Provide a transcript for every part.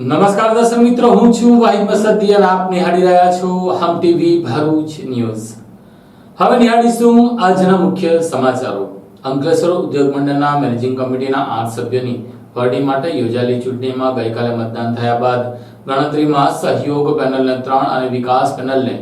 નમસ્કાર દર્શક મિત્રો, હું છું વાહિદ મસદી અને આપ નિહાળી રહ્યા છો હમ ટીવી ભરૂચ ન્યૂઝ। હવે નિહાળીશું આજના મુખ્ય સમાચારો। અંકલેશ્વર ઉદ્યોગ મંડળના મેનેજિંગ કમિટીના 8 સભ્યોની વરણી માટે યોજાયેલી ચૂંટણીમાં ગઈકાલે મતદાન થયા બાદ ગણતરીમાં સહયોગ પેનલને 3 અને વિકાસ પેનલને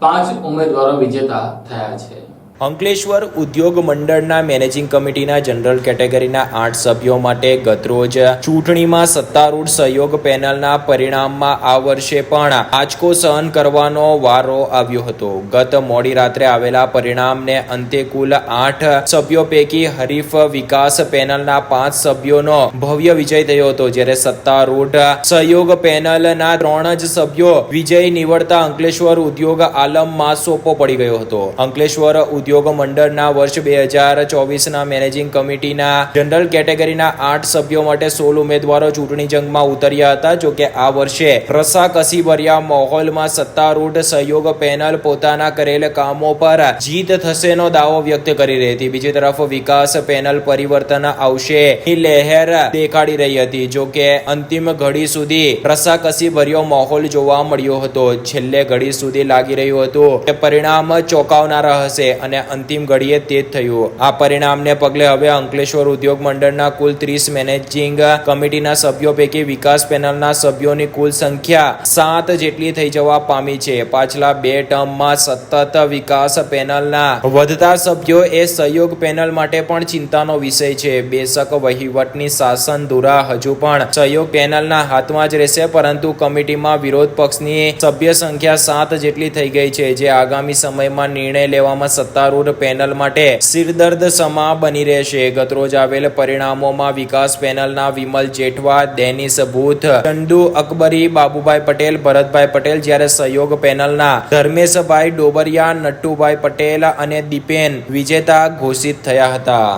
5 ઉમેદવારો વિજેતા થયા છે। અંકલેશ્વર ઉદ્યોગ મંડળના મેનેજિંગ કમિટીના જનરલ કેટેગરીના 8 સભ્યો માટે ગતરોજ ચૂંટણીમાં સત્તારૂઢ સહયોગ પેનલના પરિણામમાં આ વર્ષે પણ આંચકો સહન કરવાનો વારો આવ્યો હતો। ગત મોડી રાત્રે આવેલા પરિણામને અંતે કુલ 8 સભ્યો પૈકી હરીફ વિકાસ પેનલના 5 સભ્યોનો ભવ્ય વિજય થયો હતો, જ્યારે સત્તારૂઢ સહયોગ પેનલના 3 જ સભ્યો વિજય નિવડતા અંકલેશ્વર ઉદ્યોગ આલમમાં સોંપો પડી ગયો હતો। અંકલેશ્વર ઉદ્યોગ મંડળના વર્ષ 2024ના મેનેજિંગ કમિટીના જનરલ કેટેગરીના 8 સભ્યો માટે 16 ઉમેદવારો ચૂંટણી જંગમાં ઉતર્યા હતા। જો કે આ વર્ષે રસાકસીભર્યા માહોલમાં સત્તારૂઢ સહયોગ પેનલ પોતાના કરેલ કામો પર જીત થશેનો દાવો વ્યક્ત કરી રહી હતી। બીજી તરફ વિકાસ પેનલ પરિવર્તન આવશે ની લહેર દેખાડી રહી હતી। જો કે અંતિમ ઘડી સુધી રસાકસીભર્યો માહોલ જોવા મળ્યો હતો। છેલ્લે ઘડી સુધી લાગી રહ્યું હતું કે પરિણામ ચોંકાવનારા હશે અને અંતિમ ઘડીએ તે જ થયું। આ પરિણામને પગલે હવે અંકલેશ્વર ઉદ્યોગ મંડળના કુલ 30 મેનેજિંગ કમિટીના સભ્યો પૈકી વિકાસ પેનલના સભ્યોની કુલ સંખ્યા 7 જેટલી થઈ જવા પામી છે। પાછલા 2 ટર્મમાં સતત વિકાસ પેનલના વધતા સભ્યો એ સહયોગ પેનલ માટે પણ ચિંતાનો વિષય છે। બેશક વહીવટની શાસન ધુરા હજુ પણ સહયોગ પેનલના હાથમાં જ રહેશે, પરંતુ કમિટીમાં વિરોધ પક્ષની સભ્ય સંખ્યા 7 જેટલી થઈ ગઈ છે, જે આગામી સમયમાં નિર્ણય લેવામાં સત્તારૂઢ પેનલ માટે સિરદર્દ સમા બની રહેશે। ગતરોજ આવેલ પરિણામોમાં વિકાસ પેનલના વિમલ જેઠવા, ડેનિસ બૂથ, ચંદુ અકબરી, બાબુભાઈ પટેલ, ભરતભાઈ પટેલ, જ્યારે સહયોગ પેનલના ધર્મેશભાઈ ડોબરિયા, નટ્ટુભાઈ પટેલ અને દીપેન વિજેતા ઘોષિત થયા હતા।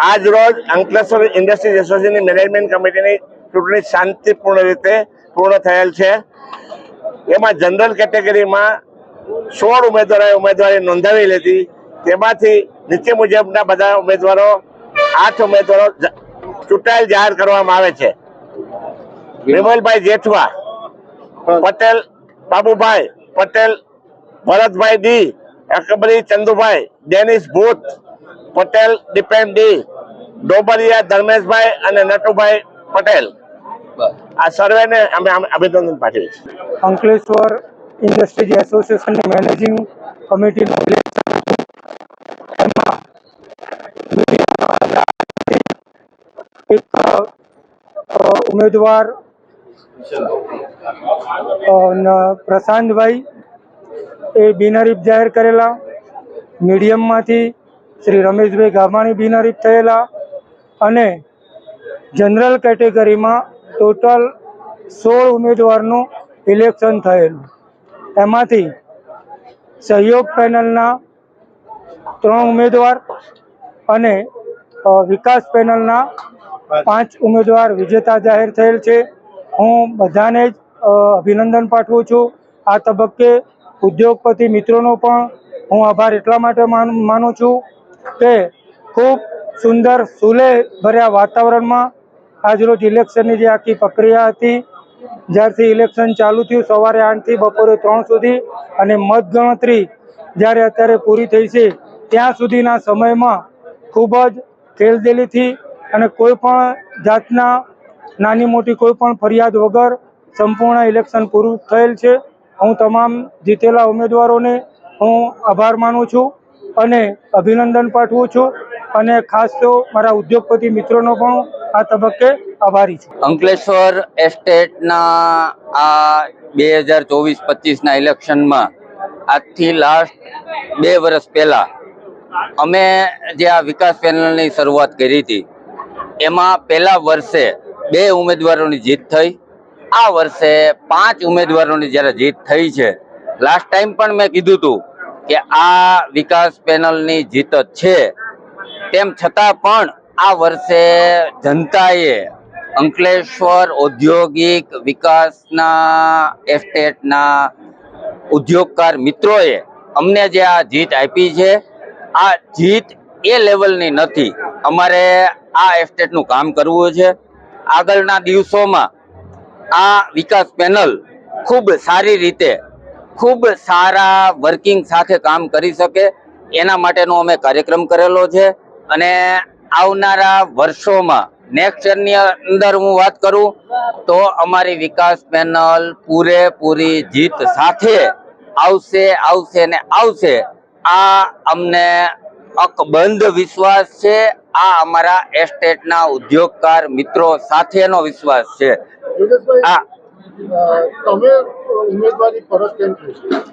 આજ રોજ અંકલેશ્વર ઇન્ડસ્ટ્રીઝ એસોસિએશનની મેનેજમેન્ટ કમિટીની ચૂંટણી શાંતિપૂર્ણ રીતે પૂર્ણ થયેલ છે। એમાં જનરલ કેટેગરીમાં 16 ઉમેદવારોએ ઉમેદવારી નોંધાવી લીધી। તેમાંથી નીચે મુજબના બધા ઉમેદવારો 8 ઉમેદવારો ચૂંટાયેલ જાહેર કરવામાં આવે છે। વિમલભાઈ જેઠવા, પટેલ બાબુભાઈ પટેલ, ભરતભાઈ ડી, અકબરી ચંદુભાઈ, ડેનિસ ભૂત, પટેલ દીપેન ડી, ડોબરિયા ધર્મેશભાઈ અને નટુભાઈ પટેલ। આ સર્વેને અમે અભિનંદન પાઠવીએ છીએ। અંકલેશ્વર ઇન્ડસ્ટ્રીઝ એસોસિએશનની મેનેજિંગ કમિટીનું એક ઉમેદવાર પ્રશાંતભાઈ એ બિનહરીફ જાહેર કરેલા। મીડિયમમાંથી શ્રી રમેશભાઈ ગામાણી બિનહરીફ થયેલા અને જનરલ કેટેગરીમાં ટોટલ 16 ઉમેદવારનું ઇલેક્શન થયેલું। એમાંથી સહયોગ પેનલના 3 ઉમેદવાર અને વિકાસ પેનલના 5 ઉમેદવાર વિજેતા જાહેર થયેલ છે। હું બધાને જ અભિનંદન પાઠવું છું। આ તબક્કે ઉદ્યોગપતિ મિત્રોનો પણ હું આભાર એટલા માટે માનું છું કે ખૂબ સુંદર સુલેહ ભર્યા વાતાવરણમાં આજરોજ ઇલેક્શનની જે આખી પ્રક્રિયા હતી, જ્યારથી ઇલેક્શન ચાલુ થયું સવારે 8 થી બપોરે 3 સુધી અને મતગણતરી જ્યારે અત્યારે પૂરી થઈ છે ત્યાં સુધીના સમયમાં ખૂબ જ ખેલદિલીથી અને કોઈ પણ જાતના નાની મોટી કોઈ પણ ફરિયાદ વગર સંપૂર્ણ ઇલેક્શન પૂરું થયેલ છે। હું તમામ જીતેલા ઉમેદવારોને હું આભાર માનું છું અને અભિનંદન પાઠવું છું અને ખાસ તો મારા ઉદ્યોગપતિ મિત્રોનો પણ આ તબક્કે આભારી છું। અંકલેશ્વર એસ્ટેટના આ 2024-25ના ઇલેક્શનમાં આજથી લાસ્ટ 2 વર્ષ પહેલા અમે જે આ વિકાસ પેનલની શરૂઆત કરી હતી એમાં પહેલા વર્ષે 2 ઉમેદવારોની જીત થઈ। આ વર્ષે 5 ઉમેદવારોની જ્યારે જીત થઈ છે, લાસ્ટ ટાઈમ પણ મેં કીધું હતું કે આ વિકાસ પેનલની જીત જ છે, તેમ છતાં પણ આ વર્ષે જનતાએ અંકલેશ્વર ઔદ્યોગિક વિકાસના એસ્ટેટના ઉદ્યોગકાર મિત્રોએ અમને જે આ જીત આપી છે, આ જીત એ લેવલની નથી। અમારે આ એસ્ટેટનું કામ કરવું છે। આગળના દિવસોમાં આ વિકાસ પેનલ ખૂબ સારી રીતે ખૂબ સારા વર્કિંગ સાથે કામ કરી શકે એના માટેનો અમે કાર્યક્રમ કરેલો છે અને આવનારા વર્ષોમાં નેક્સ્ટ યરની અંદર હું વાત કરું તો અમારી વિકાસ પેનલ પૂરેપૂરી જીત સાથે આવશે ને આવશે. આ અમને અકબંધ વિશ્વાસ છે. આ અમારા એસ્ટેટના ઉદ્યોગકાર મિત્રો સાથેનો વિશ્વાસ છે. તમે ઉમેદવારી પરત કેમ ખેંચી?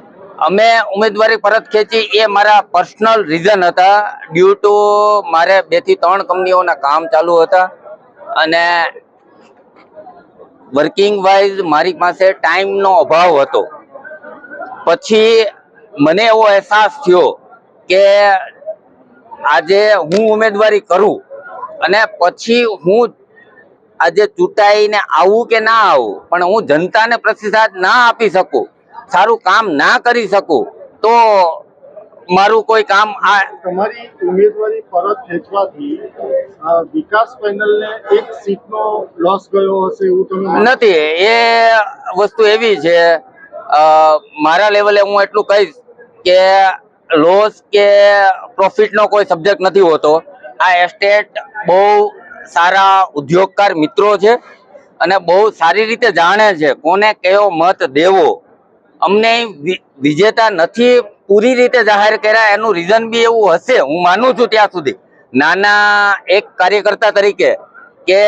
અમે ઉમેદવારી પરત ખેંચી એ મારા પર્સનલ રીઝન હતા. ડ્યુ ટુ મારે 2 થી 3 કંપનીઓના કામ ચાલુ હતા અને વર્કિંગ વાઇઝ મારી પાસે ટાઈમનો અભાવ હતો. પછી મને એવો અહેસાસ થયો કે આજે હું ઉમેદવારી કરું અને પછી હું આજે ચૂંટાઈને આવું કે ના આવું પણ હું જનતાને પ્રતિસાદ ના આપી શકું, સારું કામ ના કરી શકું તો મારું કોઈ કામ તમારી ઉમેદવારી પરત ખેંચવાથી વિકાસ પેનલને એક સીટનો લોસ ગયો હશે એવું તમે નથી. એ વસ્તુ એવી છે, મારા લેવલે હું એટલું કહીશ કે લોસ કે પ્રોફિટનો કોઈ સબ્જેક્ટ નથી હોતો. આ એસ્ટેટ બહુ સારા ઉદ્યોગકાર મિત્રો છે અને બહુ સારી રીતે જાણે છે કોને કયો મત દેવો. અમને વિજેતા નથી પૂરી રીતે જાહેર કર્યા એનું રીઝન બી એવું હશે, હું માનું છું ત્યાં સુધી નાના એક કાર્યકર્તા તરીકે કે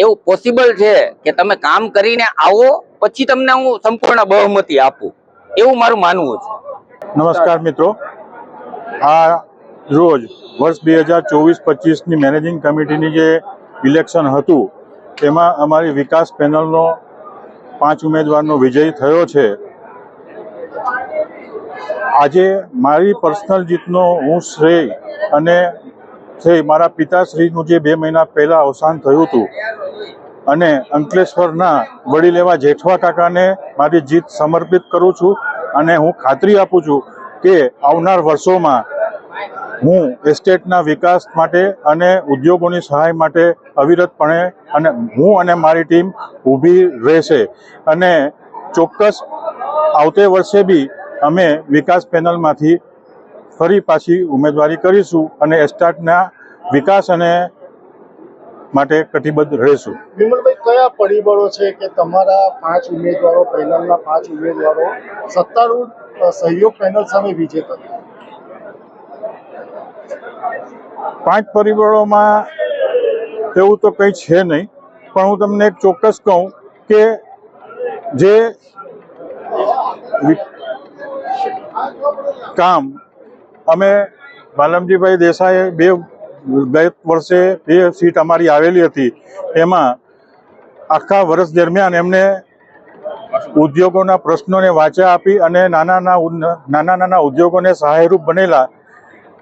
એવું પોસિબલ છે કે તમે કામ કરીને આવો પછી તમને હું સંપૂર્ણ બહુમતી આપું, એવું મારું માનવું છે. નમસ્કાર મિત્રો, આ રોજ વર્ષ 2024-25ની મેનેજિંગ કમિટીની જે ઇલેક્શન હતું તેમાં અમારી વિકાસ પેનલનો 5 ઉમેદવારનો વિજય થયો છે. આજે મારી પર્સનલ જીતનો હું શ્રેય મારા પિતાશ્રીનું જે 2 મહિના પહેલાં અવસાન થયું હતું અને અંકલેશ્વરના વડીલ એવા જેઠવા કાકાને મારી જીત સમર્પિત કરું છું અને હું ખાતરી આપું છું કે આવનાર વર્ષોમાં હું એસ્ટેટના વિકાસ માટે અને ઉદ્યોગોની સહાય માટે અવિરતપણે અને હું અને મારી ટીમ ઊભી રહેશે અને ચોક્કસ આવતે વર્ષે બી અમે વિકાસ પેનલમાંથી ફરી પાછી ઉમેદવારી કરીશું અને એસ્ટેટના વિકાસ અને માટે કટિબદ્ધ રહીશું. વિમલભાઈ, કયા પરિબળો છે કે તમારા 5 ઉમેદવારો પેનલના 5 ઉમેદવારો સત્તારૂઢ સહયોગ પેનલ સામે વિજેતા? 5 પરિબળોમાં એવું તો કંઈ છે નહીં, પણ હું તમને એક ચોક્કસ કહું કે જે કામ અમે વાલમજીભાઈ દેસાઈએ 2 વર્ષે 2 સીટ અમારી આવેલી હતી એમાં આખા વર્ષ દરમિયાન એમને ઉદ્યોગોના પ્રશ્નોને વાચા આપી અને નાના ઉદ્યોગોને સહાયરૂપ બનેલા,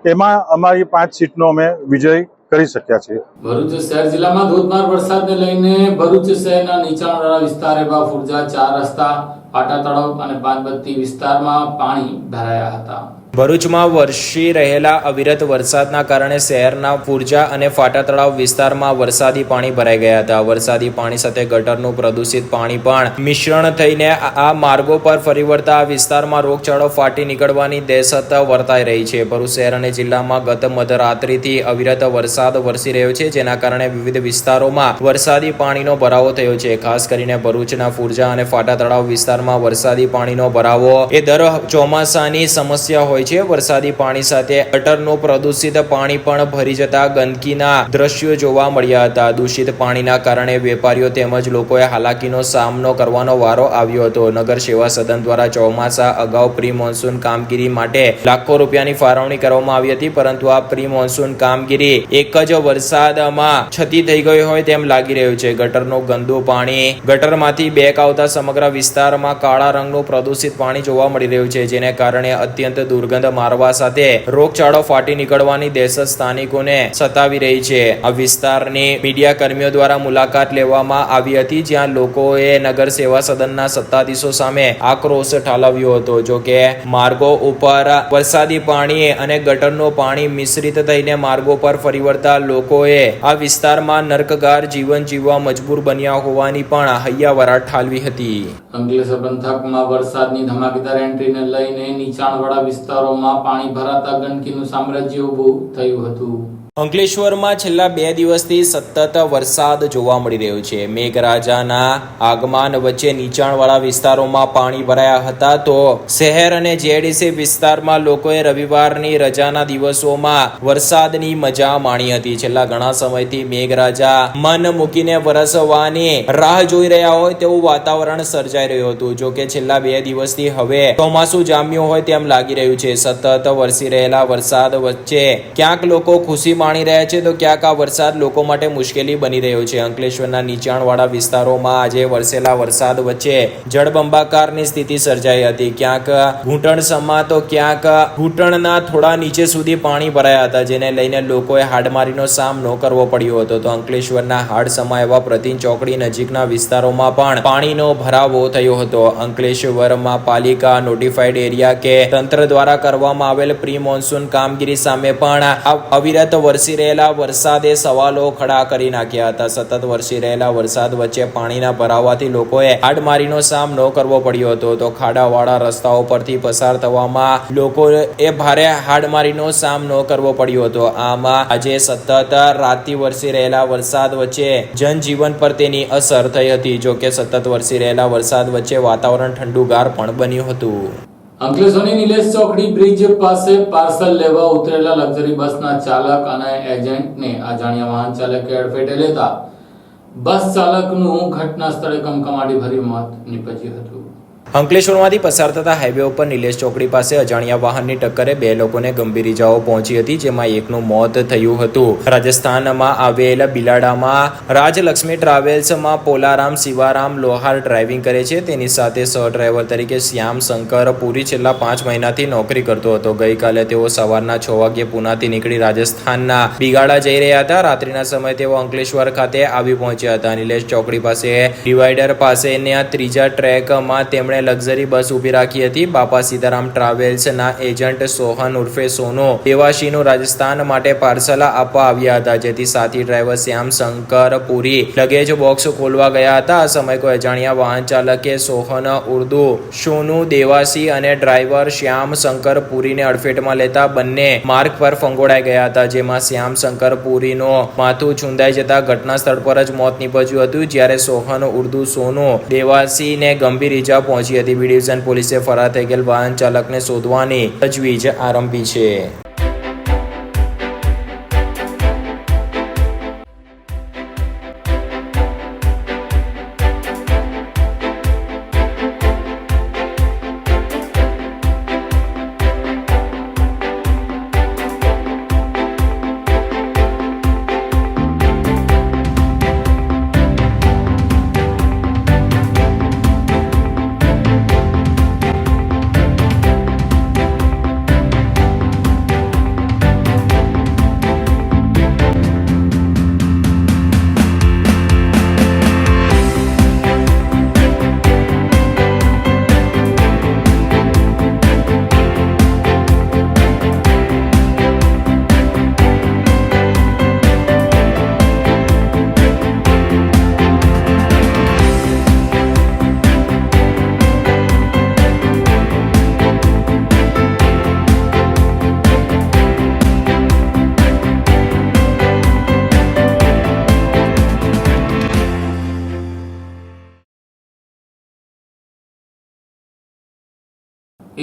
એમાં અમારી 5 સીટનો અમે વિજય કરી શક્યા છીએ. ભરૂચ શહેર જિલ્લામાં ધોધમાર વરસાદને લઈને ભરૂચ શહેરના નીચાણવાળા વિસ્તાર એવા ફુરજા 4 રસ્તા, પાટા તળાવ અને પાનબત્તી વિસ્તારમાં પાણી ભરાયા હતા. ભરૂચમાં વરસી રહેલા અવિરત વરસાદના કારણે શહેરના ફુરજા અને ફાટા તળાવ વિસ્તારમાં વરસાદી પાણી ભરાઈ ગયા હતા. વરસાદી પાણી સાથે ગટરનું પ્રદૂષિત પાણી પણ મિશ્રણ થઈને આ માર્ગો પર ફરી વળતા આ વિસ્તારમાં રોગચાળો ફાટી નીકળવાની દહેશત વર્તાઈ રહી છે. ભરૂચ શહેર અને જિલ્લામાં ગત મધરાત્રિથી અવિરત વરસાદ વરસી રહ્યો છે, જેના કારણે વિવિધ વિસ્તારોમાં વરસાદી પાણીનો ભરાવો થયો છે. ખાસ કરીને ભરૂચના ફુરજા અને ફાટા તળાવ વિસ્તારમાં વરસાદી પાણીનો ભરાવો એ દર ચોમાસાની સમસ્યા હોય છે. વરસાદી પાણી સાથે ગટરનું પ્રદૂષિત પાણી પણ ભરી જતા ગંદકીના દ્રશ્યો જોવા મળ્યા હતા. દૂષિત પાણીના કારણે વેપારીઓ તેમજ લોકોએ હાલાકીનો સામનો કરવાનો વારો આવ્યો હતો. નગર સેવા સદન દ્વારા ચોમાસા અગાઉ પ્રી મોન્સૂન કામગીરી માટે લાખો રૂપિયાની ફાળવણી કરવામાં આવી હતી, પરંતુ આ પ્રી મોન્સૂન કામગીરી એક જ વરસાદમાં છતી થઈ ગઈ હોય તેમ લાગી રહ્યું છે. ગટરનું ગંદુ પાણી ગટરમાંથી બેક આવતા સમગ્ર વિસ્તારમાં કાળા રંગનું પ્રદૂષિત પાણી જોવા મળી રહ્યું છે, જેને કારણે અત્યંત દુર્ગંધ દુર્ગંધ મારવા સાથે રોગચાળો ફાટી નીકળવાની દહેશત સ્થાનિકોને સતાવી રહી છે. આ વિસ્તારની મીડિયા કર્મીઓ દ્વારા મુલાકાત લેવામાં આવી હતી, જ્યાં લોકોએ નગર સેવા સદનના સત્તાધીશો સામે આક્રોશ ઠાલવ્યો હતો. જો કે માર્ગો ઉપર વરસાદી પાણી અને ગટરનું પાણી મિશ્રિત થઈને માર્ગો પર ફરી વળતા લોકોએ આ વિસ્તારમાં નર્કગાર જીવન જીવવા મજબૂર બન્યા હોવાની પણ હૈયાવરાટ ઠાલવી હતી. અંકલેશ્વર પંથકમાં વરસાદની ધમાકેદાર એન્ટ્રીને લઈને નીચાણવાળા વિસ્તારોમાં પાણી ભરાતા ગંદકીનું સામ્રાજ્ય ઊભું થયું હતું. અંકલેશ્વરમાં છેલ્લા 2 દિવસથી સતત વરસાદ જોવા મળી રહ્યો છે. મેઘરાજાના આગમન વચ્ચે નીચાણવાળા વિસ્તારોમાં પાણી ભરાયા હતા, તો શહેર અને જેડીસી વિસ્તારમાં લોકોએ રવિવારની રજાના દિવસોમાં વરસાદની મજા માણી હતી. છેલ્લા ઘણા સમયથી મેઘરાજા મન મૂકીને વરસવાની રાહ જોઈ રહ્યા હોય તેવું વાતાવરણ સર્જાઈ રહ્યું હતું. જો કે છેલ્લા 2 દિવસથી હવે ચોમાસું જામ્યું હોય તેમ લાગી રહ્યું છે. સતત વરસી રહેલા વરસાદ વચ્ચે ક્યાંક લોકો ખુશી માણી રહ્યા છે, તો ક્યાંક આ વરસાદ લોકો માટે મુશ્કેલી બની રહ્યો છે. અંકલેશ્વરના નીચાણવાળા વિસ્તારોમાં આજે વરસેલા વરસાદ વચ્ચે જળબંબાકારની સ્થિતિ સર્જાઈ હતી. ક્યાંક ઘૂંટણસમાં તો ક્યાંક ઘૂંટણના થોડા નીચે સુધી પાણી ભરાયા હતા, જેને લઈને લોકોએ હાડમારીનો સામનો કરવો પડ્યો હતો. તો અંકલેશ્વરના હાડસમા એવા પ્રતિન ચોકડી નજીકના વિસ્તારોમાં પણ પાણીનો ભરાવો થયો હતો. અંકલેશ્વરમાં પાલિકા નોટિફાઈડ એરિયા કે તંત્ર દ્વારા કરવામાં આવેલ પ્રી મોન્સૂન કામગીરી સામે પણ અવિરત વરસી રહેલા વરસાદે સવાલો ખડા કરી નાખ્યા હતા. સતત વરસી રહેલા વરસાદ વચ્ચે પાણીના ભરાવાથી લોકોએ હાડમારીનો સામનો કરવો પડ્યો હતો. તો ખાડાવાળા રસ્તાઓ પરથી પસાર થવામાં લોકોએ ભારે હાડમારીનો સામનો કરવો પડ્યો હતો. આમાં આજે સતત રાતથી વરસી રહેલા વરસાદ વચ્ચે જનજીવન પર તેની અસર થઈ હતી. જો કે સતત વરસી રહેલા વરસાદ વચ્ચે વાતાવરણ ઠંડુગાર પણ બન્યું હતું. અંકલેશ્વરની નિલેશ ચોકડી બ્રિજ પાસે પાર્સલ લેવા ઉતરેલા લક્ઝરી બસના ચાલક અને એજન્ટને અજાણ્યા વાહન ચાલકે અડફેટે લેતા બસ ચાલકનું ઘટના સ્થળે કમકમાટી ભર્યું મોત નીપજ્યું હતું. અંકલેશ્વરમાંથી પસાર થતા હાઈવે ઉપર નિલેશ ચોકડી પાસે અજાણ્યા વાહનની ટક્કરે 2 લોકોને ગંભીર ઇજાઓ પહોંચી હતી, જેમાં એકનું મોત થયું હતું. રાજસ્થાનમાં આવેલ બિલાડામાં રાજલક્ષ્મી ટ્રાવેલ્સમાં પોલારામ શિવારામ લોહાર ડ્રાઇવિંગ કરે છે. તેની સાથે સહ ડ્રાઈવર તરીકે શ્યામ શંકર પુરી છેલ્લા 5 મહિનાથી નોકરી કરતો હતો. ગઈકાલે તેઓ સવારના 6 વાગ્યે પુનાથી નીકળી રાજસ્થાનના બિગાડા જઈ રહ્યા હતા. રાત્રિના સમયે તેઓ અંકલેશ્વર ખાતે આવી પહોંચ્યા હતા. નિલેશ ચોકડી પાસે ડિવાઈડર પાસેના ત્રીજા ટ્રેકમાં તેમણે લક્ઝરી બસ ઊભી રાખી હતી. બાપા સીતારામ ટ્રાવેલ્સના એજન્ટ સોહન ઉર્ફે સોનો દેવાશીનું રાજસ્થાન માટે પાર્સલ આપવા આવ્યા હતા, જેથી સાથી ડ્રાઈવર શ્યામ શંકર પુરી લગેજ બોક્સ ખોલવા ગયા હતા. આ સમયે કોઈ અજાણ્યા વાહન ચાલકે સોહન ઉર્દુ સોનુ દેવાસી અને ડ્રાઈવર શ્યામ શંકર પુરીને અડફેટમાં લેતા બંને માર્ગ પર ફંગોળાઈ ગયા હતા, જેમાં શ્યામ શંકર પુરીનું માથું છૂંદાઈ જતા ઘટના સ્થળ પર જ મોત નીપજ્યું હતું. જ્યારે સોહન ઉર્દુ સોનુ દેવાસીને ગંભીર ઈજા પહોંચી હતી. બી ડિવિઝન પોલીસે ફરાર થઈ ગયેલ વાહન ચાલકને શોધવાની તજવીજ આરંભી છે.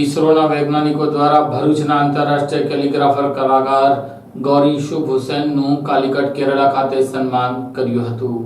ઈસરોના વૈજ્ઞાનિકો દ્વારા ભરૂચના આંતરરાષ્ટ્રીય કેલિગ્રાફર કલાકાર ગૌરી શુભ હુસેનનું કાલિકટ કેરળા ખાતે સન્માન કર્યું હતું.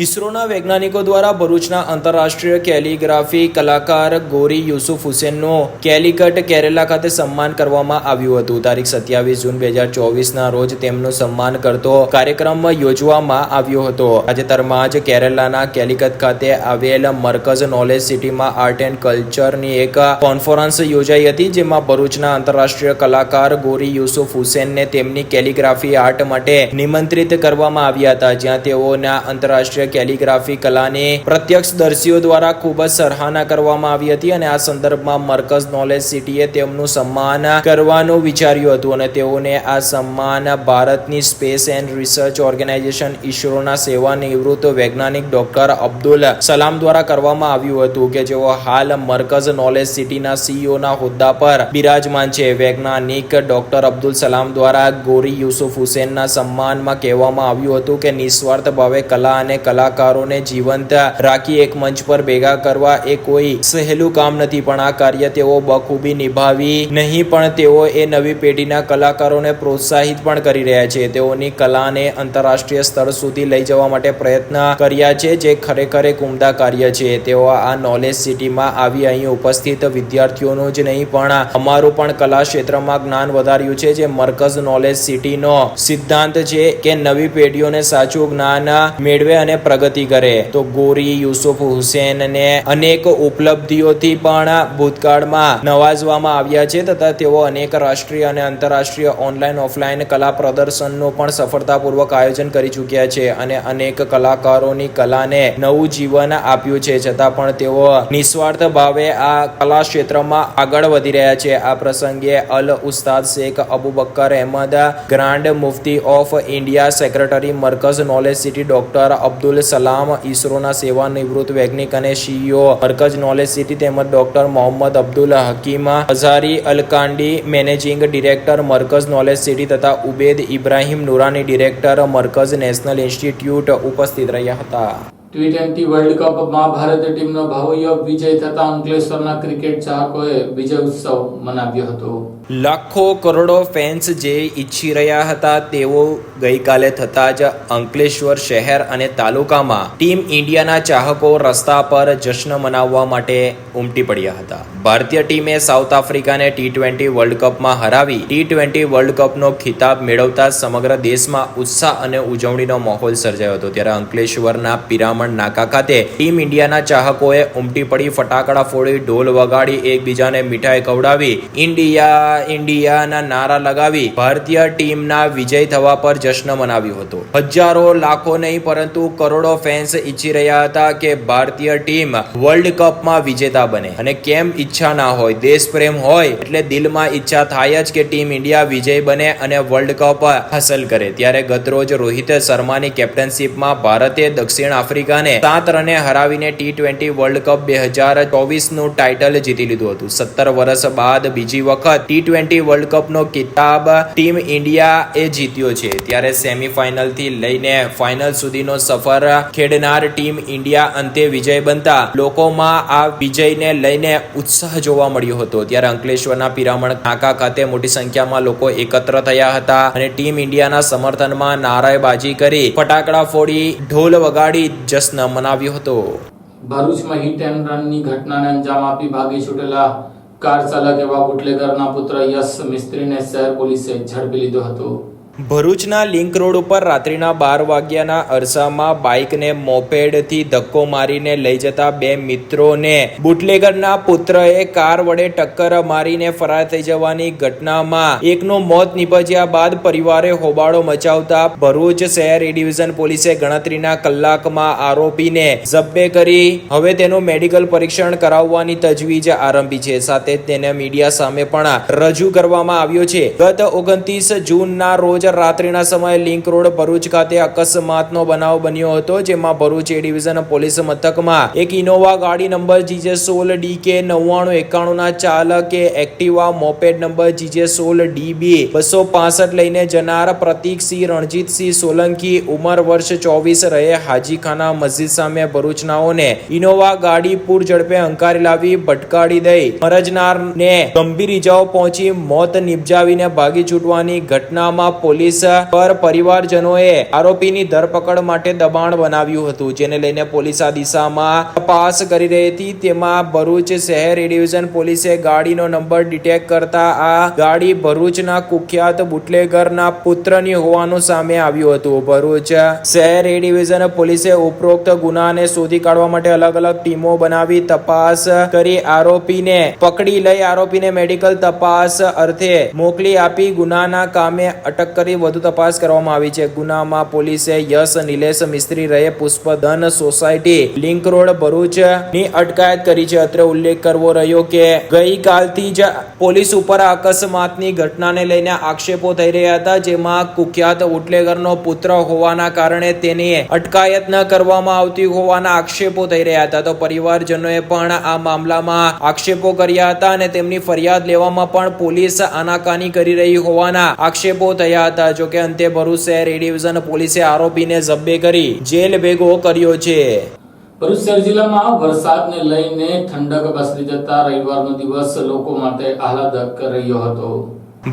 ઈસરોના વૈજ્ઞાનિકો દ્વારા ભરૂચના આંતરરાષ્ટ્રીય કેલિગ્રાફી કલાકાર ગોરી યુસુફ હુસેનનું કેલિકટ કેરેલા ખાતે સન્માન કરવામાં આવ્યું હતું. તારીખ 27 જૂન 2024ના રોજ તેમનું સન્માન કરતો કાર્યક્રમ યોજવામાં આવ્યો હતો. તાજેતરમાં જ કેરેલાના કેલિકટ ખાતે આવેલ મરકઝ નોલેજ સિટીમાં આર્ટ એન્ડ કલ્ચરની એક કોન્ફરન્સ યોજાઈ હતી, જેમાં ભરૂચના આંતરરાષ્ટ્રીય કલાકાર ગોરી યુસુફ હુસેનને તેમની કેલિગ્રાફી આર્ટ માટે નિમંત્રિત કરવામાં આવ્યા હતા, જ્યાં તેઓના આંતરરાષ્ટ્રીય કેલિગ્રાફી કલાની પ્રત્યક્ષદર્શીઓ દ્વારા ખૂબ જ સરાહના કરવામાં આવી હતી અને આ સંદર્ભમાં મરકઝ નોલેજ સિટીએ તેમનું સન્માન કરવાનું વિચાર્યું હતું અને તેઓને આ સન્માન ભારતની સ્પેસ એન્ડ રિસર્ચ ઓર્ગેનાઇઝેશન ઈસરોના સેવાનિવૃત્ત વૈજ્ઞાનિક ડોક્ટર અબ્દુલ સલામ દ્વારા કરવામાં આવ્યું હતું, કે જેઓ હાલ મરકઝ નોલેજ સિટીના સીઈઓના હોદ્દા પર બિરાજમાન છે. વૈજ્ઞાનિક ડોક્ટર અબ્દુલ સલામ દ્વારા ગોરી યુસુફ હુસેનના સન્માનમાં કહેવામાં આવ્યું હતું કે નિસ્વાર્થ ભાવે કલા અને કલાકારોને જીવંત રાખી એક મંચ પર ભેગા કરવા એ કોઈ સહેલું કામ નથી, પણ આ કાર્ય તેઓ બખૂબી નિભાવી નહીં, પણ તેઓ એ નવી પેઢીના કલાકારોને પ્રોત્સાહિત પણ કરી રહ્યા છે. તેઓની કલાને આંતરરાષ્ટ્રીય સ્તર સુધી લઈ જવા માટે પ્રયત્ન કર્યા છે, જે ખરેખર એક ઉમદા કાર્ય છે. તેઓ આ નોલેજ સિટીમાં આવી અહીં ઉપસ્થિત વિદ્યાર્થીઓનું જ નહીં, પણ અમારું પણ કલા ક્ષેત્રમાં જ્ઞાન વધાર્યું છે. જે મરકઝ નોલેજ સિટીનો સિદ્ધાંત છે કે નવી પેઢીઓને સાચું જ્ઞાન મેળવે અને પ્રગતિ કરે. તો ગોરી યુસુફ હુસેનને અનેક ઉપલબ્ધિઓથી પણ ભૂતકાળમાં નવાજવામાં આવ્યા છે તથા તેઓ અનેક રાષ્ટ્રીય અને આંતરરાષ્ટ્રીય ઓનલાઈન ઓફલાઈન કલા પ્રદર્શનનું પણ સફળતાપૂર્વક આયોજન કરી ચૂક્યા છે અને અનેક કલાકારોની કલાને નવું જીવન આપ્યું છે. છતાં પણ તેઓ નિસ્વાર્થ ભાવે આ કલા ક્ષેત્રમાં આગળ વધી રહ્યા છે. આ પ્રસંગે Al Ustad Sheikh Abubakar Ahmed, grand Mufti of India, secretary Markaz knowledge city doctor Abdul Salam, ઈસરોના સેવાનિવૃત્ત વૈજ્ઞાનિક અને સીઈઓ મરકઝ નોલેજ સિટી તેમજ doctor Mohammed Abdul Hakeem Azhari Alkandi, managing director Markaz knowledge city તથા Ubaid Ibrahim Noorani, director Markaz national institute ઉપસ્થિત રહ્યા હતા. T20 વર્લ્ડ કપમાં ભારતીય ટીમનો ભવ્ય વિજય થતા અંકલેશ્વરના ક્રિકેટ ચાહકોએ વિજય ઉત્સવ મનાવ્યો હતો. લાખો કરોડો ફેન્સ જે ઈચ્છી રહ્યા હતા તેઓ ગઈકાલે થતા જ અંકલેશ્વર શહેર અને તાલુકામાં ટીમ ઇન્ડિયાના ચાહકો રસ્તા પર જશ્ન મનાવવા માટે ઉમટી પડ્યા હતા. ભારતીય ટીમે સાઉથ આફ્રિકાને T20 વર્લ્ડ કપમાં હરાવી T20 વર્લ્ડ કપનો ખિતાબ મેળવતા સમગ્ર દેશમાં ઉત્સાહ અને ઉજવણીનો માહોલ સર્જાયો હતો. ત્યારે અંકલેશ્વરના પિરામણ નાકા ખાતે ટીમ ઇન્ડિયાના ચાહકોએ ઉમટી પડી ફટાકડા ફોડી, ઢોલ વગાડી, એકબીજાને મીઠાઈ ખવડાવી, ઇન્ડિયાના નારા લગાવી ભારતીય ટીમના વિજય થવા પર જશ્ન મનાવ્યો હતો. હજારો, લાખો નહીં પરંતુ કરોડો ફેન્સ ઈચ્છી રહ્યા હતા કે ભારતીય ટીમ વર્લ્ડ કપમાં વિજેતા બને. અને કેમ ઈચ્છા ના હોય, દેશ પ્રેમ હોય એટલે દિલમાં ઈચ્છા થાય જ કે ટીમ ઇન્ડિયા વિજય બને અને વર્લ્ડ કપ હાંસલ કરે. ત્યારે ગતરોજ રોહિત શર્માની કેપ્ટનશીપમાં ભારતે દક્ષિણ આફ્રિકાને 7 રને હરાવીને T20 વર્લ્ડ કપ 2024નું ટાઇટલ જીતી લીધું હતું. 17 વર્ષ બાદ બીજી વખત T20 વર્લ્ડ કપનો ખિતાબ ટીમ ઇન્ડિયા એ જીત્યો છે. ત્યારે સેમીફાઇનલથી લઈને ફાઇનલ સુધીનો સફર ખેડનાર ટીમ ઇન્ડિયા અંતે વિજય બનતા લોકોમાં આ વિજયને લઈને ઉત્સાહ જોવા મળ્યો હતો. ત્યારે અંકલેશ્વરના પિરામણ નાકા ખાતે મોટી સંખ્યામાં લોકો એકત્ર થયા હતા અને ટીમ ઇન્ડિયાના સમર્થનમાં નારાબાજી કરી, ફટાકડા ફોડી, ઢોલ વગાડી જશ્ન મનાવ્યો હતો. ભરૂચમાં હિટ એન્ડ રનની ઘટનાને અંજામ આપી ભાગી છૂટેલા કાર ચાલક એવા બુટલેગરના પુત્ર યશ મિસ્ત્રીને શહેર પોલીસે ઝડપી લીધો હતો. ભરૂચના લિંક રોડ ઉપર રાત્રિના 12 વાગ્યાના અરસામાં બાઇકને મોપેડથી ધક્કો મારીને લઈ જતા 2 મિત્રોને બુટલેગરના પુત્રએ કાર વડે ટક્કર મારીને ફરાર થઈ જવાની ઘટનામાં એકનું મોત નિપજ્યા બાદ પરિવારે હોબાળો મચાવતા ભરૂચ શહેર એ ડિવિઝન પોલીસે ગણતરીના કલાકમાં આરોપીને ઝબ્બે કરી હવે તેનું મેડિકલ પરીક્ષણ કરાવવાની તજવીજ આરંભી છે. સાથે જ તેને મીડિયા સામે પણ રજૂ કરવામાં આવ્યો છે. ગત 29 જૂનના રોજ રાત્રિના સમયે લિંક રોડ ભરૂચ ખાતે અકસ્માતનો બનાવ બન્યો હતો, જેમાં ભરૂચ એ ડિવિઝન પોલીસ મથકમાં એક ઇનોવા ગાડી નંબર GJ16 DK 9991 ના ચાલકે Activa moped number GJ16 DB 265 લઈને જનાર પ્રતીકસિંહ રણજીતસિંહ સોલંકી ઉંમર વર્ષ 24 રહે હાજીખાના મસ્જિદ સામે ભરૂચનાઓને ઇનોવા ગાડી પૂર ઝડપે હંકારી લાવી ભટકાડી દઈ મરજનારને ગંભીર ઇજાઓ પહોંચી મોત નિપજાવીને ભાગી છૂટવાની ઘટનામાં પોલીસ પર પરિવારજનોએ આરોપીની ધરપકડ માટે દબાણ બનાવ્યું હતું, જેને લઈને પોલીસ આ દિશામાં તપાસ કરી રહી હતી. તેમાં ભરૂચ શહેર એ ડિવિઝન પોલીસે ગાડીનો નંબર ડિટેક્ટ કરતા આ ગાડી ભરૂચના કુખ્યાત બુટલેગરના પુત્રની હોવાનું સામે આવ્યું હતું. ભરૂચ શહેર એ ડિવિઝન પોલીસે ઉપરોક્ત ગુનાને શોધી કાઢવા માટે અલગ અલગ ટીમો બનાવી તપાસ કરી આરોપીને પકડી લઈ આરોપીને મેડિકલ તપાસ અર્થે મોકલી આપી ગુનાના કામે અટક કરી વધુ તપાસ કરવામાં આવી છે. ગુનામાં પોલીસે યશ નિલેશ મિસ્ત્રી રહે પુષ્પધન સોસાયટી લિંક રોડ ભરૂચ ની અટકાયત કરી છે. અત્રે ઉલ્લેખ કરવો રહ્યો કે ગઈકાલથી જ પોલીસ ઉપર અકસ્માતની ઘટનાને લઈને આક્ષેપો થઈ રહ્યા હતા, જેમાં કુખ્યાત બુટલેગરનો પુત્ર હોવાના કારણે તેની અટકાયત ન કરવામાં આવતી હોવાના આક્ષેપો થઈ રહ્યા હતા. તો પરિવારજનોએ પણ આ મામલામાં આક્ષેપો કર્યા હતા અને તેમની ફરિયાદ લેવામાં પણ પોલીસ આનાકાની કરી રહી હોવાના આક્ષેપો થયા હતા. જોકે અંતે ભરૂચ શહેર એ ડિવિઝન પોલીસે આરોપીને ઝબ્બે કરી જેલ ભેગો કર્યો છે. ભરૂચ શહેર જિલ્લામાં વરસાદને લઈને ઠંડક પ્રસરી જતા રવિવારનો દિવસ લોકો માટે આહલાદક રહ્યો હતો.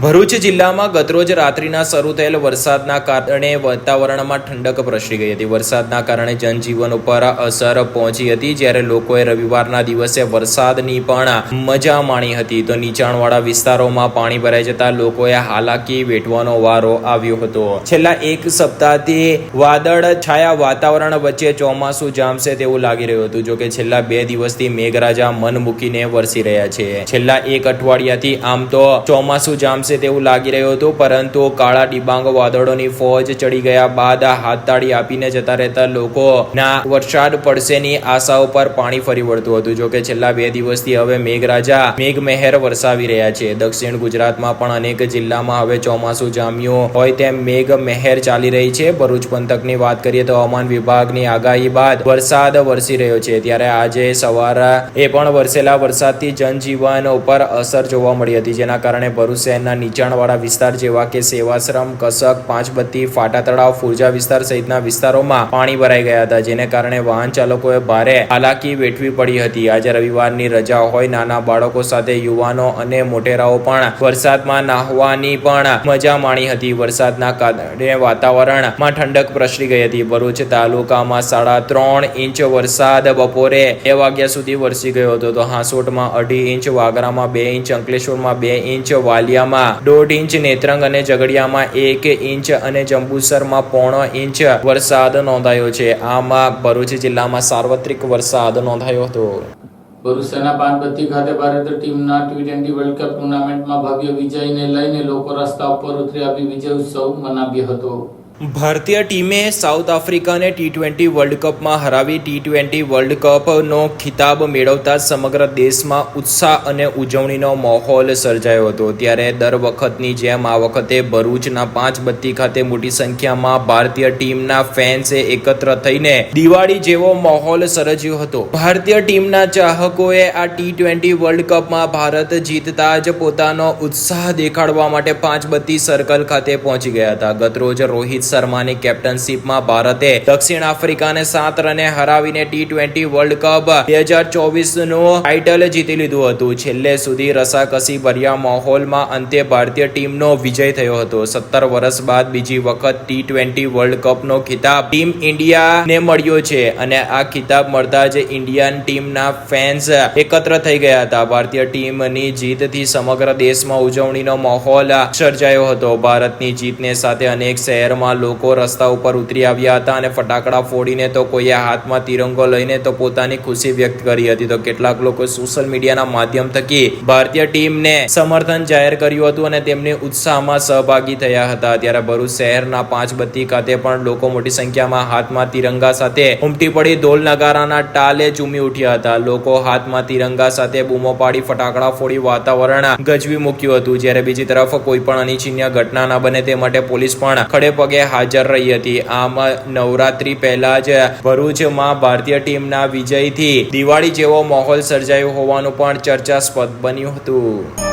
ભરૂચ જિલ્લામાં ગતરોજ રાત્રિના શરૂ થયેલ વરસાદના કારણે વાતાવરણમાં ઠંડક પ્રસરી ગઈ હતી. વરસાદના કારણે જનજીવન ઉપર અસર પહોંચી હતી, જ્યારે લોકોએ રવિવારના દિવસે વરસાદની પણ મજા માણી હતી. તો નીચાણવાળા વિસ્તારોમાં પાણી ભરાઈ જતા લોકોએ હાલાકી વેઠવાનો વારો આવ્યો હતો. છેલ્લા એક સપ્તાહથી વાદળ છાયા વાતાવરણ વચ્ચે ચોમાસું જામશે તેવું લાગી રહ્યું હતું. જોકે છેલ્લા 2 દિવસથી મેઘરાજા મન મૂકીને વરસી રહ્યા છે. છેલ્લા એક અઠવાડિયાથી આમ તો ચોમાસું તેવું લાગી રહ્યું હતું, પરંતુ કાળા ડિબાંગ વાદળોની ફોજ ચડી ગયા બાદ હાથતાળી આપીને જતા રહેતા લોકોના વરસાદ પડશેની આશા ઉપર પાણી ફરી વળતું હતું. જોકે છેલ્લા 2 દિવસથી હવે મેઘરાજા મેઘમહેર વરસાવી રહ્યા છે. દક્ષિણ ગુજરાતમાં પણ અનેક જિલ્લામાં હવે ચોમાસું જામ્યું હોય તેમ મેઘમહેર ચાલી રહી છે. ભરૂચ પંથકની વાત કરીએ તો હવામાન વિભાગની આગાહી બાદ વરસાદ વરસી રહ્યો છે, ત્યારે આજે સવારે એ પણ વરસેલા વરસાદથી જનજીવન ઉપર અસર જોવા મળી હતી, જેના કારણે ભરૂચ શહેરના નીચાણવાળા વિસ્તાર જેવા કે સેવાશ્રમ, કસક, પાંચબત્તી, ફાટા તળાવ, ફુરજા વિસ્તાર સહિતના વિસ્તારોમાં પાણી ભરાઈ ગયા હતા, જેને કારણે વાહન ચાલકોએ ભારે હાલાકી વેઠવી પડી હતી. આજે રવિવારની રજા હોય નાના બાળકો સાથે યુવાનો અને મોટેરાઓ પણ વરસાદમાં નાહવાની પણ મજા માણી હતી. વરસાદના કારણે વાતાવરણમાં ઠંડક પ્રસરી ગઈ હતી. ભરૂચ તાલુકામાં 3.5 ઇંચ વરસાદ બપોરે 2 વાગ્યા સુધી વરસી ગયો હતો. તો હાંસોટમાં 2.5 ઇંચ, વાગરામાં 2 ઇંચ, અંકલેશ્વરમાં 2 ઇંચ, વાલિયામાં 1.5 ઇંચ, નેત્રંગ અને ઝઘડિયામાં 1 ઇંચ અને જંબુસરમાં 0.5 ઇંચ વરસાદ નોંધાયો છે. આમાં ભરૂચ જિલ્લામાં સાર્વત્રિક વરસાદ નોંધાયો હતો. ભરૂચ શહેરના પાનપત્તી ખાતે ભારતીય ટીમના T20 વર્લ્ડ કપ ટુર્નામેન્ટમાં ભવ્ય વિજયને લઈને લોકો રસ્તા ઉપર ઉતરી આવી વિજય ઉત્સવ મનાવ્યો હતો. ભારતીય ટીમે સાઉથ આફ્રિકાને T20 વર્લ્ડ કપમાં હરાવી T20 વર્લ્ડ કપનો ખિતાબ મેળવતા સમગ્ર દેશમાં ઉત્સાહ અને ઉજવણીનો માહોલ સર્જાયો હતો. ત્યારે દર વખતની જેમ આ વખતે ભરૂચના પાંચબત્તી ખાતે મોટી સંખ્યામાં ભારતીય ટીમના ફેન્સે એકત્ર થઈને દિવાળી જેવો માહોલ સર્જ્યો હતો. ભારતીય ટીમના ચાહકોએ આ T20 વર્લ્ડ કપમાં ભારત જીતતા જ પોતાનો ઉત્સાહ દેખાડવા માટે પાંચબત્તી સર્કલ ખાતે પહોંચી ગયા હતા. ગતરોજ રોહિત શર્માની કેપ્ટનશીપમાં ભારતે દક્ષિણ આફ્રિકાને 7 રને હરાવીને T20 વર્લ્ડ કપ 2024 નું ટાઇટલ જીતી લીધું હતું. છેલ્લે સુધી રસાકસી ભર્યા માહોલમાં અંતે ભારતીય ટીમનો વિજય થયો હતો. 17 વર્ષ બાદ બીજી વખત T20 વર્લ્ડ કપનો ખિતાબ ટીમ ઇન્ડિયાને મળ્યો છે અને આ ખિતાબ મળતા જ ઇન્ડિયન ટીમના ફેન્સ એકત્ર થઈ ગયા હતા. ભારતીય ટીમની જીતથી સમગ્ર દેશમાં ઉજવણીનો માહોલ સર્જાયો હતો. ભારતની જીતને સાથે અનેક શહેરમાં લોકો રસ્તા ઉપર ઉતરી આવ્યા હતા અને ફટાકડા ફોડીને તો કોઈએ હાથમાં તિરંગો લઈને તો પોતાની ખુશી વ્યક્ત કરી હતી. તો કેટલાક લોકો સોશિયલ મીડિયાના માધ્યમ થકી ભારતીય ટીમને સમર્થન જાહેર કર્યું હતું અને તેમની ઉત્સાહમાં સહભાગી થયા હતા. ત્યારે ભરૂચ શહેરના પાંચબત્તી ખાતે પણ લોકો મોટી સંખ્યામાં હાથમાં તિરંગા સાથે ઉમટી પડી ઢોલ નગારાના તાલે ઝૂમી ઉઠ્યા હતા. લોકો હાથમાં તિરંગા સાથે બૂમો પાડી ફટાકડા ફોડી વાતાવરણ ગજવી મૂક્યું હતું. જ્યારે બીજી તરફ કોઈ પણ અનિચ્છનીય ઘટના ન બને તે માટે પોલીસ પણ ખડે પગે હાજર રહી હતી. આમ નવરાત્રી પહેલા જ ભરૂચમાં ભારતીય ટીમના વિજયથી દિવાળી જેવો માહોલ સર્જાયો હોવાનું પણ ચર્ચાસ્પદ બન્યું હતું.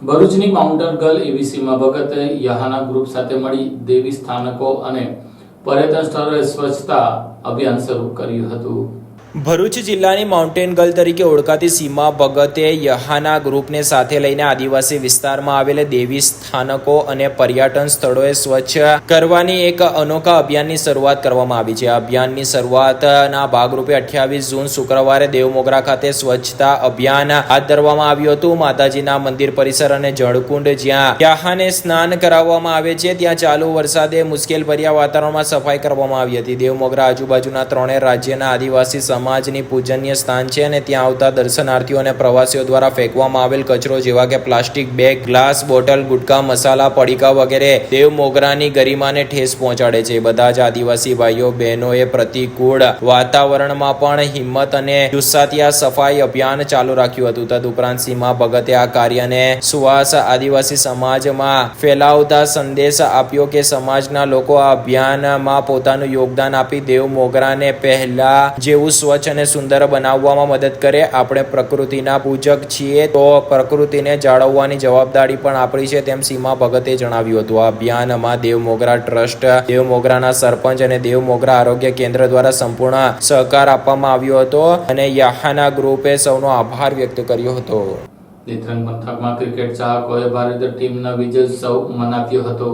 ભરૂચની માઉન્ટેન ગર્લ એવી સીમા ભગતે યહાના ગ્રુપ સાથે મળી દેવી સ્થાનકો અને પર્યટન સ્થળોએ સ્વચ્છતા અભિયાન શરૂ કર્યું હતું. ભરૂચ જિલ્લાની માઉન્ટેન ગર્લ તરીકે ઓળખાતી સીમા ભગતે યહાના ગ્રુપને સાથે લઈને આદિવાસી વિસ્તારમાં આવેલ દેવી સ્થાનકો અને પર્યટન સ્થળોએ સ્વચ્છ કરવાની એક અનોખા અભિયાનની શરૂઆત કરવામાં આવી છે. અભિયાનની શરૂઆતના ભાગરૂપે 28 જૂન શુક્રવારે દેવમોગરા ખાતે સ્વચ્છતા અભિયાન હાથ ધરવામાં આવ્યું હતું. માતાજીના મંદિર પરિસર અને જળકુંડ જ્યાં યહાને સ્નાન કરાવવામાં આવે છે ત્યાં ચાલુ વરસાદે મુશ્કેલભર્યા વાતાવરણમાં સફાઈ કરવામાં આવી હતી. દેવમોગરા આજુબાજુના 3 રાજ્યના આદિવાસી સમાજની પૂજનીય સ્થાન છે અને ત્યાં આવતા દર્શનાર્થીઓ અને પ્રવાસીઓ દ્વારા ફેંકવામાં આવેલ કચરો જેવા કે પ્લાસ્ટિક બેગ, ગ્લાસ, બોટલ, ગુટકા, મસાલા, પડીકા વગેરે દેવમોગરાની ગરિમાને ઠેસ પહોંચાડે છે. બધા જ આદિવાસી ભાઈઓ બહેનોએ પ્રતિકૂળ વાતાવરણમાં પણ હિંમત અને જુસ્સાથી આ સફાઈ અભિયાન ચાલુ રાખ્યું હતું. તદુપરાંત સીમા ભગતે આ કાર્યને સુવાસ આદિવાસી સમાજમાં ફેલાવતા સંદેશ આપ્યો કે સમાજના લોકો આ અભિયાનમાં પોતાનું યોગદાન આપી દેવમોગરાને પહેલા જેવું સ્વચ્છ અને સુંદર બનાવવામાં મદદ કરે. આપણે પ્રકૃતિના પૂજક છીએ તો પ્રકૃતિને જાળવવાની જવાબદારી પણ આપણી છે તેમ સીમા ભગતે જણાવ્યું હતું. આ અભિયાનમાં દેવમોગરા ટ્રસ્ટ, દેવમોગરાના સરપંચ અને દેવમોગરા આરોગ્ય કેન્દ્ર દ્વારા સંપૂર્ણ સહકાર આપવામાં આવ્યો હતો અને યહાના ગ્રુપે સૌનો આભાર વ્યક્ત કર્યો હતો. નેત્રંગ પંથકમાં ક્રિકેટ ચાહકોએ ભારતીય ટીમનો વિજયોત્સવ મનાવ્યો હતો.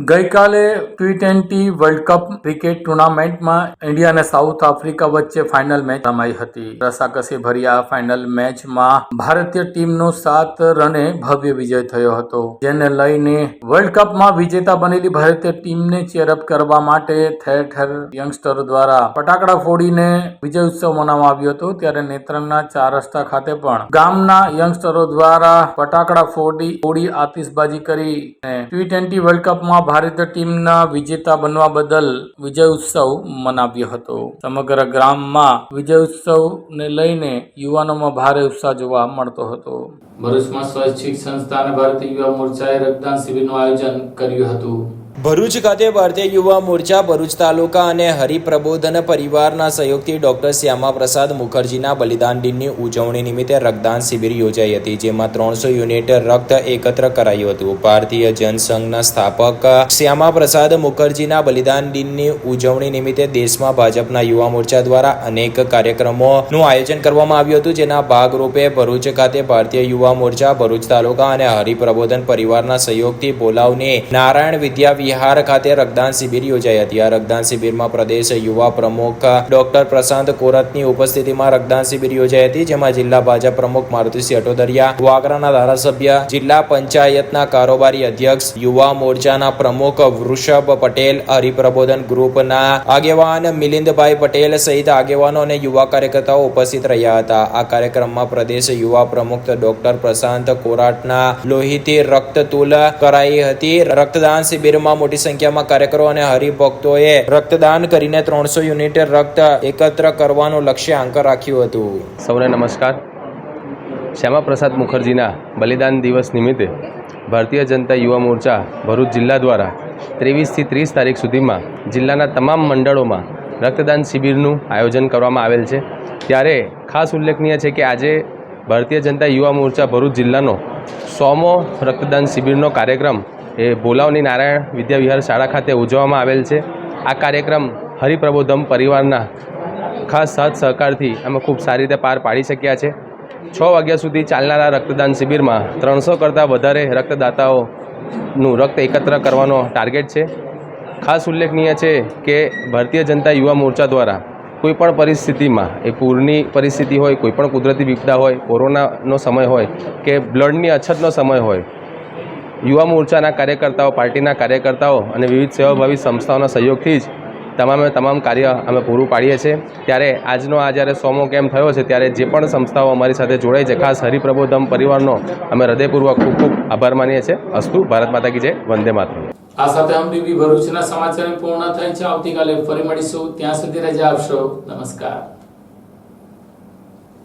ગઈકાલે T20 વર્લ્ડ કપ ક્રિકેટ ટુર્નામેન્ટમાં ઇન્ડિયા અને સાઉથ આફ્રિકા વચ્ચે ફાઇનલ મેચ રમાઈ હતી. રસાકસી ભર્યા ફાઇનલ મેચમાં ભારતીય ટીમનો 7 રને ભવ્ય વિજય થયો હતો, જેને લઈને વર્લ્ડ કપમાં વિજેતા બનેલી ભારતીય ટીમને ચેરઅપ કરવા માટે ઠેર ઠેર યંગસ્ટરો દ્વારા ફટાકડા ફોડીને વિજયોત્સવ મનાવવામાં આવ્યો હતો. ત્યારે નેત્રંગના 4 રસ્તા ખાતે પણ ગામના યંગસ્ટરો દ્વારા ફટાકડા ફોડી આતિશબાજી કરી T20 વર્લ્ડ કપમાં ભારતીય ટીમના વિજેતા બનવા બદલ વિજય ઉત્સવ મનાવ્યો હતો. સમગ્ર ગ્રામમાં વિજય ઉત્સવને લઈને યુવાનોમાં ભારે ઉત્સાહ જોવા મળતો હતો. ભરૂચમાં સ્વૈચ્છિક સંસ્થા અને ભારતીય યુવા મોરચાએ રક્તદાન શિબિરનું આયોજન કર્યું હતું. ભરૂચ ખાતે ભારતીય યુવા મોરચા, ભરૂચ તાલુકા અને હરિપ્રબોધન પરિવારના સહયોગથી ડોક્ટર શ્યામા પ્રસાદ મુખર્જીના બલિદાન દિનની ઉજવણી નિમિત્તે રક્તદાન શિબિર યોજાઈ હતી, જેમાં 300 યુનિટ રક્ત એકત્ર કરાયું હતું. ભારતીય જનસંઘના સ્થાપક શ્યામા પ્રસાદ મુખર્જીના બલિદાન દિનની ઉજવણી નિમિત્તે દેશમાં ભાજપના યુવા મોરચા દ્વારા અનેક કાર્યક્રમોનું આયોજન કરવામાં આવ્યું હતું, જેના ભાગરૂપે ભરૂચ ખાતે ભારતીય યુવા મોરચા, ભરૂચ તાલુકા અને હરિપ્રબોધન પરિવારના સહયોગથી બોલાવની નારાયણ વિદ્યા વિહાર ખાતે રક્તદાન શિબિર યોજાઈ હતી. આ રક્તદાન શિબિરમાં પ્રદેશ યુવા પ્રમુખ ડોક્ટર પ્રશાંત કોરતની ઉપસ્થિતિમાં રક્તદાન શિબિર યોજાઈ હતી, જેમાં જિલ્લા ભાજપ પ્રમુખ મારુતિસિંહ અટોદરિયા, વાગરાના ધારાસભ્ય, જિલ્લા પંચાયતના કારોબારી અધ્યક્ષ, યુવા મોરચાના પ્રમુખ વૃષભ પટેલ, હરિપ્રબોધન ગ્રુપના આગેવાન મિલિંદભાઈ પટેલ સહિત આગેવાનો અને યુવા કાર્યકર્તાઓ ઉપસ્થિત રહ્યા હતા. આ કાર્યક્રમમાં પ્રદેશ યુવા પ્રમુખ ડોક્ટર પ્રશાંત કોરાટના લોહીથી રક્તતુલ કરાઈ હતી. રક્તદાન શિબિરમાં મોટી સંખ્યામાં કાર્યકરો અને હરિભક્તોએ રક્તદાન કરીને 300 યુનિટ રક્ત એકત્ર કરવાનું લક્ષ્યાંક રાખ્યું હતું. સૌને નમસ્કાર. શ્યામા પ્રસાદ મુખર્જીના બલિદાન દિવસ નિમિત્તે ભારતીય જનતા યુવા મોરચા ભરૂચ જિલ્લા દ્વારા 23 થી 30 તારીખ સુધીમાં જિલ્લાના તમામ મંડળોમાં રક્તદાન શિબિરનું આયોજન કરવામાં આવેલ છે. ત્યારે ખાસ ઉલ્લેખનીય છે કે આજે ભારતીય જનતા યુવા મોરચા ભરૂચ જિલ્લાનો 100મો રક્તદાન શિબિરનો કાર્યક્રમ એ બોલાવની નારાયણ વિદ્યા વિહાર શાળા ખાતે ઉજવવામાં આવેલ છે. આ કાર્યક્રમ હરિપ્રબોધમ પરિવારના ખાસ સાથ સહકારથી અમે ખૂબ સારી રીતે પાર પાડી શક્યા છે. 6 વાગ્યા સુધી ચાલનારા રક્તદાન શિબિરમાં 300 કરતાં વધારે રક્તદાતાઓનું રક્ત એકત્ર કરવાનો ટાર્ગેટ છે. ખાસ ઉલ્લેખનીય છે કે ભારતીય જનતા યુવા મોરચા દ્વારા કોઈપણ પરિસ્થિતિમાં, એ પૂરની પરિસ્થિતિ હોય, કોઈપણ કુદરતી વિપદા હોય, કોરોનાનો સમય હોય કે બ્લડની અછતનો સમય હોય, યુવા મોરચાના કાર્યકર્તાઓ, પાર્ટીના કાર્યકર્તાઓ અને વિવિધ સેવાભાવી સંસ્થાઓના સહયોગથી જ તમામ કાર્ય અમે પૂરું પાડીએ છીએ. ત્યારે આજનો જ્યારે 100મો કેમ્પ થયો છે ત્યારે જે પણ સંસ્થાઓ અમારી સાથે જોડાઈ છે, ખાસ હરિપ્રબોધમ પરિવારનો અમે હૃદયપૂર્વક ખૂબ ખૂબ આભાર માનીએ છીએ. અસ્તુ. ભારત માતા કી જય. વંદે માતરમ. આ સાથે હમ ટીવી ભરૂચના સમાચાર પૂર્ણ થાય છે. આવતીકાલે ફરી મળીશું. ત્યાં સુધી રજા આપશો. નમસ્કાર.